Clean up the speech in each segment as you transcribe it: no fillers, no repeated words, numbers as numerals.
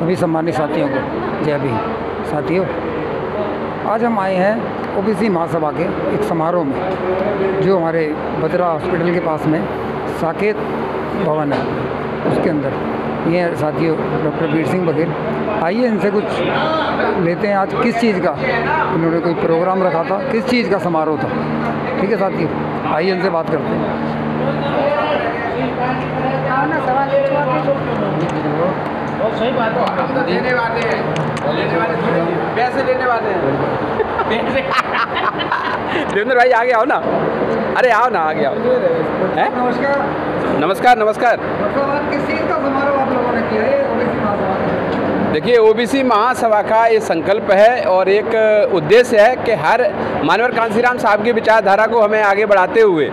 सभी सम्मानित साथियों को जय भीम। साथियों, आज हम आए हैं ओबीसी महासभा के एक समारोह में जो हमारे बत्रा हॉस्पिटल के पास में साकेत भवन है, उसके अंदर ये साथियों डॉक्टर वीर सिंह बघेल। आइए इनसे कुछ लेते हैं आज किस चीज़ का इन्होंने कोई प्रोग्राम रखा था, किस चीज़ का समारोह था। ठीक है साथियों, आइए इनसे बात करते हैं। सही बात है, हम तो देने वाले हैं, पैसे लेने वाले हैं। देवेंद्र भाई आगे आओ ना, अरे आओ ना, आगे आओ। नमस्कार नमस्कार नमस्कार। किस चीज़ का समारोह आप लोगों ने किया है ओबीसी महासभा? देखिए, ओबीसी महासभा का ये संकल्प है और एक उद्देश्य है कि हर मानवर कांसीराम साहब की विचारधारा को हमें आगे बढ़ाते हुए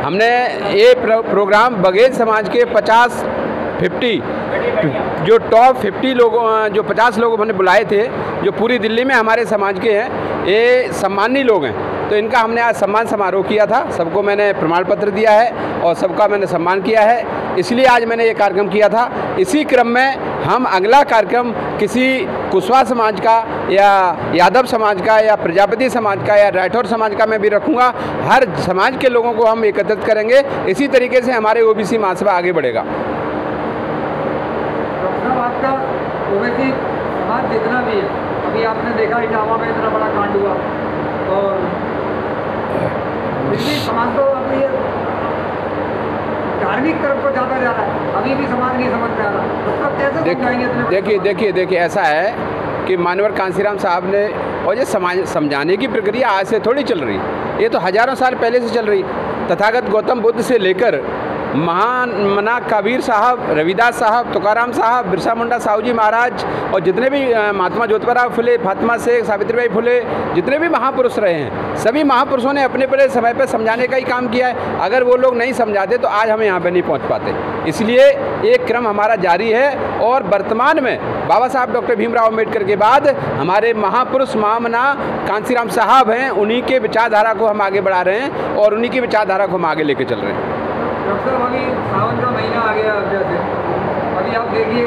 हमने ये प्रोग्राम बघेल समाज के 50 जो टॉप 50 लोगों, जो 50 लोग हमने बुलाए थे, जो पूरी दिल्ली में हमारे समाज के हैं, ये सम्मानी लोग हैं, तो इनका हमने आज सम्मान समारोह किया था। सबको मैंने प्रमाण पत्र दिया है और सबका मैंने सम्मान किया है, इसलिए आज मैंने ये कार्यक्रम किया था। इसी क्रम में हम अगला कार्यक्रम किसी कुशवाहा समाज का या यादव समाज का या प्रजापति समाज का या राठौर समाज का मैं भी रखूँगा। हर समाज के लोगों को हम एकत्रित करेंगे। इसी तरीके से हमारे ओबीसी महासभा आगे बढ़ेगा। आपका ओबीसी समाज जितना भी है, अभी आपने देखा इटावा में इतना बड़ा कांड हुआ और ओबीसी समाज तो अभी धार्मिक तरफ को ज़्यादा जा रहा है, अभी भी समाज नहीं समझ में आ रहा, उसको कैसे समझाएंगे? देखिए ऐसा है कि मानवर कांसीराम साहब ने, और ये समाज समझाने की प्रक्रिया आज से थोड़ी चल रही, ये तो हजारों साल पहले से चल रही। तथागत गौतम बुद्ध से लेकर महान मना कबीर साहब, रविदास साहब, तुकाराम साहब, बिरसा मुंडा साहू जी महाराज और जितने भी महात्मा ज्योतिबा फुले, फातिमा शेख, सावित्रीबाई फुले, जितने भी महापुरुष रहे हैं, सभी महापुरुषों ने अपने अपने समय पर समझाने का ही काम किया है। अगर वो लोग नहीं समझाते तो आज हम यहाँ पर नहीं पहुँच पाते। इसलिए एक क्रम हमारा जारी है और वर्तमान में बाबा साहब डॉक्टर भीमराव अम्बेडकर के बाद हमारे महापुरुष महामना कांसीराम साहब हैं, उन्हीं के विचारधारा को हम आगे बढ़ा रहे हैं और उन्हीं की विचारधारा को हम आगे लेके चल रहे हैं। डॉक्टर साहब, अभी सावन का महीना आ गया, जैसे अभी आप देखिए,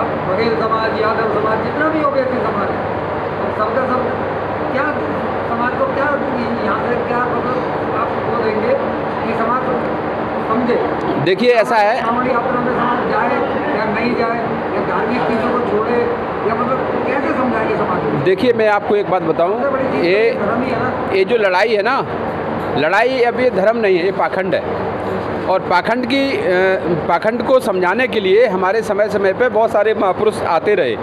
अब बघेल समाज, यादव समाज, जितना भी ओबीसी समाज है, सबका सब क्या समाज को क्या यहाँ से क्या मतलब आप वो देंगे कि समाज को समझे? देखिए ऐसा है, श्रावण यात्रा में समाज जाए या नहीं जाए या धार्मिक चीज़ों को छोड़े या मतलब कैसे समझाएंगे समाज को? देखिए, मैं आपको एक बात बताऊँ, ये जो लड़ाई है ना, लड़ाई अब ये धर्म नहीं है, ये पाखंड है। और पाखंड को समझाने के लिए हमारे समय समय पे बहुत सारे महापुरुष आते रहे,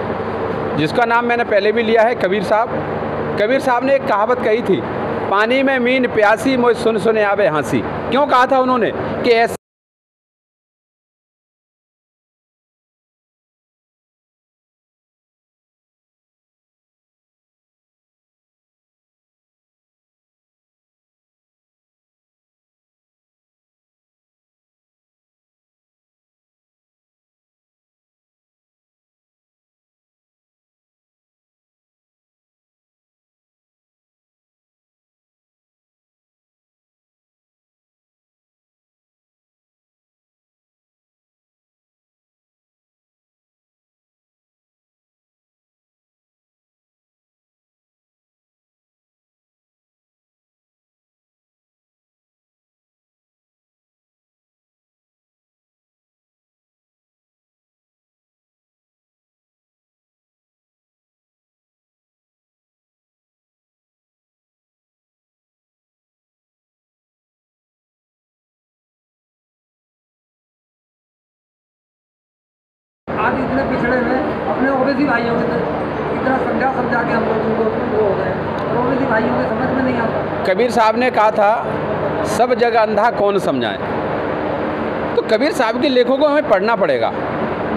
जिसका नाम मैंने पहले भी लिया है, कबीर साहब। कबीर साहब ने एक कहावत कही थी, पानी में मीन प्यासी मुझ सुन सुने आवे हंसी। क्यों कहा था उन्होंने कि ऐसे आज इतने पिछड़े में अपने ओबीसी भाइयों के इतना समझा के हम लोग उनको वो हो गए और ओबीसी भाइयों के समझ में नहीं आता। कबीर साहब ने कहा था, सब जगह अंधा कौन समझाए। तो कबीर साहब के लेखों को हमें पढ़ना पड़ेगा।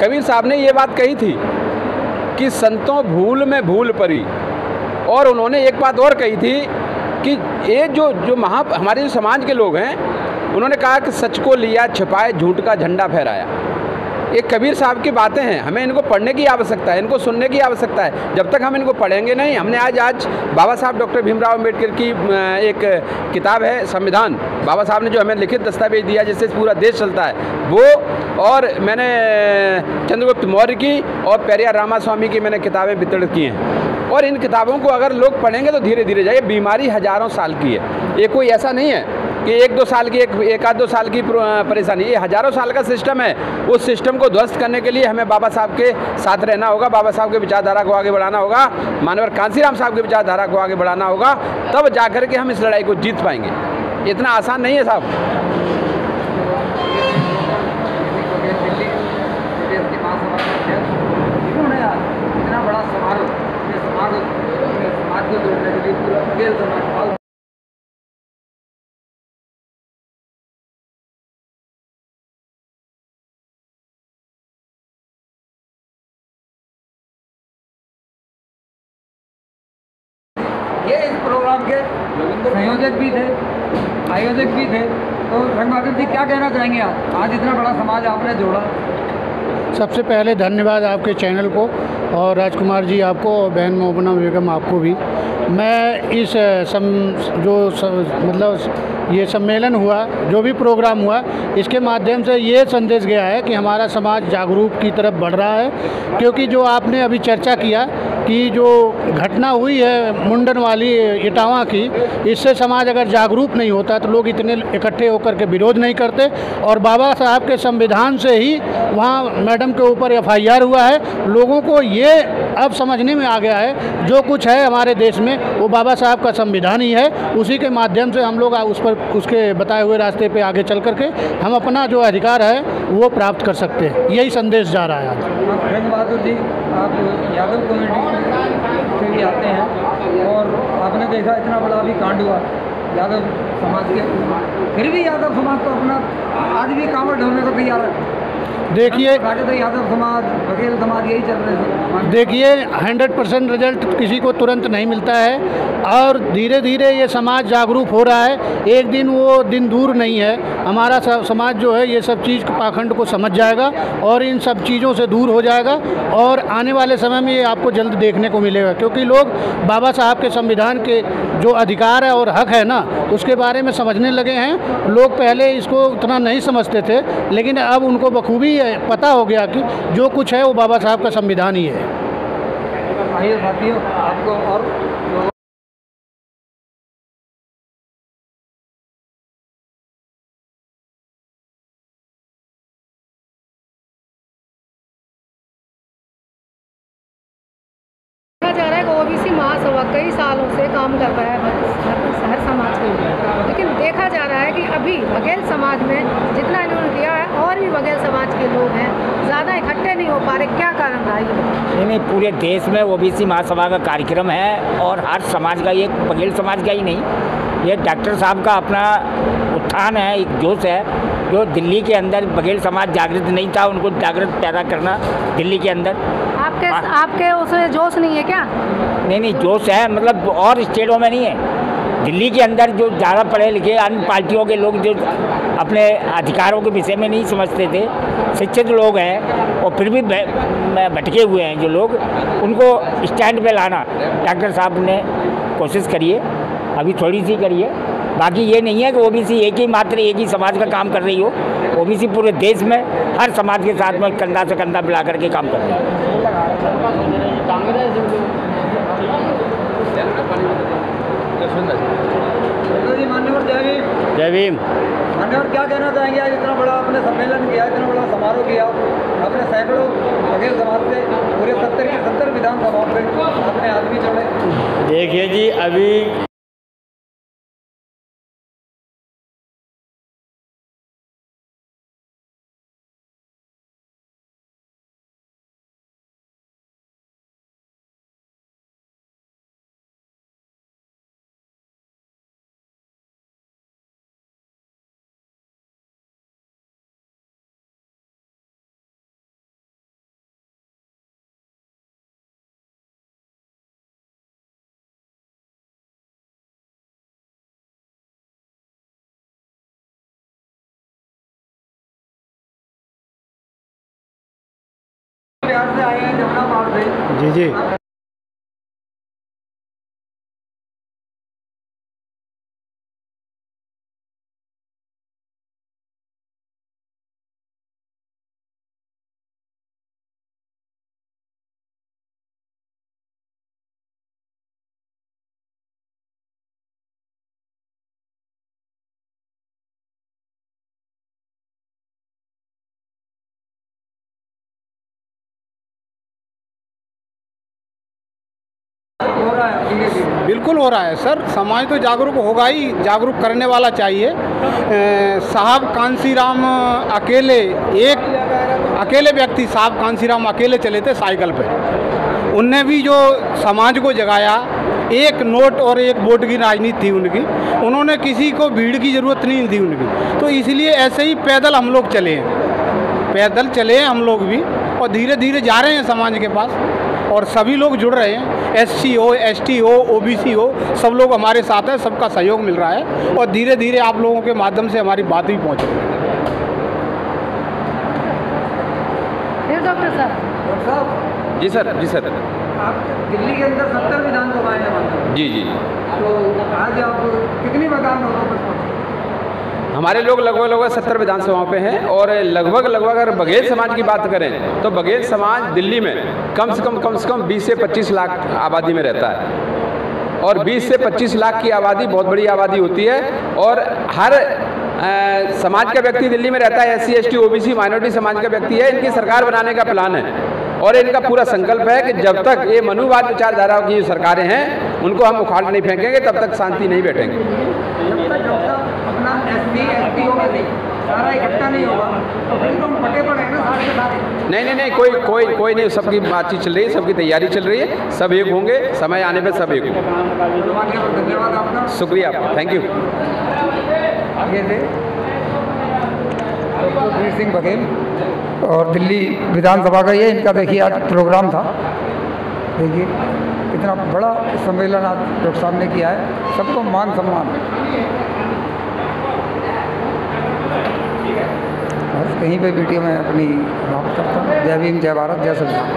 कबीर साहब ने ये बात कही थी कि संतों भूल में भूल परी, और उन्होंने एक बात और कही थी कि ये जो हमारे जो समाज के लोग हैं, उन्होंने कहा कि सच को लिया छिपाए, झूठ का झंडा फहराया। एक कबीर साहब की बातें हैं, हमें इनको पढ़ने की आवश्यकता है, इनको सुनने की आवश्यकता है। जब तक हम इनको पढ़ेंगे नहीं, हमने आज बाबा साहब डॉक्टर भीमराव अम्बेडकर की एक किताब है संविधान, बाबा साहब ने जो हमें लिखित दस्तावेज दिया जिससे पूरा देश चलता है वो, और मैंने चंद्रगुप्त मौर्य की और पेरियार रामास्वामी की मैंने किताबें वितरित की हैं। और इन किताबों को अगर लोग पढ़ेंगे तो धीरे धीरे जाइए, बीमारी हज़ारों साल की है, ये कोई ऐसा नहीं है कि एक दो साल की एक आध दो साल की परेशानी, ये हज़ारों साल का सिस्टम है। उस सिस्टम को ध्वस्त करने के लिए हमें बाबा साहब के साथ रहना होगा, बाबा साहब के विचारधारा को आगे बढ़ाना होगा, मानवर कांसीराम साहब की विचारधारा को आगे बढ़ाना होगा, तब जाकर के हम इस लड़ाई को जीत पाएंगे। इतना आसान नहीं है साहब। इतना बड़ा समारोह समाज को जोड़ने के लिए पूरा बघेल समाज ये इस प्रोग्राम के संयोजक भी थे, आयोजक भी थे। तो रंगबहादुर जी क्या कहना चाहेंगे आप, आज इतना बड़ा समाज आपने जोड़ा? सबसे पहले धन्यवाद आपके चैनल को और राजकुमार जी आपको और बहन मोहबना बेगम आपको भी। मैं इस मतलब ये सम्मेलन हुआ, जो भी प्रोग्राम हुआ, इसके माध्यम से ये संदेश गया है कि हमारा समाज जागरूक की तरफ बढ़ रहा है। क्योंकि जो आपने अभी चर्चा किया कि जो घटना हुई है मुंडन वाली इटावा की, इससे समाज अगर जागरूक नहीं होता तो लोग इतने इकट्ठे होकर के विरोध नहीं करते। और बाबा साहब के संविधान से ही वहाँ मैडम के ऊपर एफआईआर हुआ है। लोगों को ये अब समझने में आ गया है जो कुछ है हमारे देश में वो बाबा साहब का संविधान ही है। उसी के माध्यम से हम लोग उस पर उसके बताए हुए रास्ते पे आगे चल करके हम अपना जो अधिकार है वो प्राप्त कर सकते हैं। यही संदेश जा रहा है आज। रंगबहादुर जी, आप यादव कम्युनिटी से भी आते हैं और आपने देखा इतना बड़ा अभी कांड हुआ यादव समाज के, फिर भी यादव समाज तो अपना आज भी कांवड़ ढोने को तैयार है। देखिए तो यादव समाज, बघेल समाज यही चल रहे थे। देखिए 100% रिजल्ट किसी को तुरंत नहीं मिलता है और धीरे धीरे ये समाज जागरूक हो रहा है। एक दिन वो दिन दूर नहीं है, हमारा समाज जो है ये सब चीज़ पाखंड को समझ जाएगा और इन सब चीज़ों से दूर हो जाएगा। और आने वाले समय में ये आपको जल्द देखने को मिलेगा, क्योंकि लोग बाबा साहब के संविधान के जो अधिकार है और हक है ना, उसके बारे में समझने लगे हैं। लोग पहले इसको उतना नहीं समझते थे, लेकिन अब उनको बखूबी पता हो गया कि जो कुछ है वो बाबा साहब का संविधान ही है। आइए साथियों, आपको और जा रहा है कि ओबीसी महासभा कई सालों से काम कर रहा है हर समाज के लिए, लेकिन देखा जा रहा है कि अभी बघेल समाज में जितना इन्होंने दिया है और भी बघेल समाज के लोग हैं ज़्यादा इकट्ठे नहीं हो पा रहे। क्या कारण रहा ये? नहीं, पूरे देश में ओबीसी महासभा का कार्यक्रम है और हर समाज का, ये बघेल समाज का ही नहीं, ये डॉक्टर साहब का अपना उत्थान है, एक जोश है जो दिल्ली के अंदर बघेल समाज जागृत नहीं था, उनको जागृत पैदा करना दिल्ली के अंदर। आपके उसमें जोश नहीं है क्या? नहीं, जोश है, मतलब और स्टेटों में नहीं है। दिल्ली के अंदर जो ज़्यादा पढ़े लिखे अन्य पार्टियों के लोग जो अपने अधिकारों के विषय में नहीं समझते थे, शिक्षित लोग हैं और फिर भी भटके हुए हैं जो लोग, उनको स्टैंड पे लाना डॉक्टर साहब ने कोशिश करिए, अभी थोड़ी सी करिए। बाकी ये नहीं है कि ओबीसी एक ही समाज का काम कर रही हो, ओबीसी पूरे देश में हर समाज के साथ में कंधा से कंधा मिला करके काम कर रही है। मान्यवर जय भीम। जय भीम। मान्यवर क्या कहना चाहेंगे, आज इतना बड़ा आपने सम्मेलन किया, इतना बड़ा समारोह किया, आपने सैकड़ों बघेल समाज से पूरे 70 विधानसभाओं पे आपने आदमी जोड़े। देखिए जी, अभी जी जी। बिल्कुल हो रहा है सर, समाज तो जागरूक होगा ही, जागरूक करने वाला चाहिए। साहब कांसीराम अकेले व्यक्ति साहब कांसीराम अकेले चले थे साइकिल पे। उनने भी जो समाज को जगाया, एक नोट और एक वोट की राजनीति थी उनकी, उन्होंने किसी को भीड़ की ज़रूरत नहीं थी उनकी। तो इसलिए ऐसे ही पैदल हम लोग चले हैं, पैदल चले हैं हम लोग भी, और धीरे धीरे जा रहे हैं समाज के पास, और सभी लोग जुड़ रहे हैं। SC हो, ST हो, OBC हो, सब लोग हमारे साथ हैं, सबका सहयोग मिल रहा है, और धीरे धीरे आप लोगों के माध्यम से हमारी बात भी पहुँच रही है। डॉक्टर साहब। जी सर, जी सर। आप दिल्ली के अंदर 70 विधानसभाएं हैं। जी जी। तो आज आप कितनी विधानसभाओं पर पहुँचे? हमारे लोग लगभग 70 विधानसभाओं पे हैं, और लगभग अगर बघेल समाज की बात करें तो बघेल समाज दिल्ली में कम से कम 20 से 25 लाख आबादी में रहता है, और 20 से 25 लाख की आबादी बहुत बड़ी आबादी होती है। और हर समाज का व्यक्ति दिल्ली में रहता है, SC ST OBC माइनॉरिटी समाज का व्यक्ति है। इनकी सरकार बनाने का प्लान है, और इनका पूरा संकल्प है कि जब तक ये मनुवाद विचारधारा की जो सरकारें हैं उनको हम उखाड़ नहीं फेंकेंगे, तब तक शांति नहीं बैठेंगे। जब तक अपना SC ST होगा नहीं, सारा इकट्ठा नहीं होगा, तो फिर तुम फटे पड़े ना सारे के सारे। नहीं, कोई नहीं, सबकी बातचीत चल रही है, सबकी तैयारी चल रही है, सब एक होंगे, समय आने पे सब एक होंगे। धन्यवाद आपका, शुक्रिया, थैंक यू। ये थे डॉक्टर वीर सिंह बघेल, और दिल्ली विधानसभा का ये इनका देखिए आज प्रोग्राम था। देखिए कितना बड़ा सम्मेलन आज डॉक्टर साहब ने किया है, सबको मान सम्मान। बस कहीं पे वीडियो में अपनी बात करता हूँ। जय भीम, जय भारत, जय श्री राम।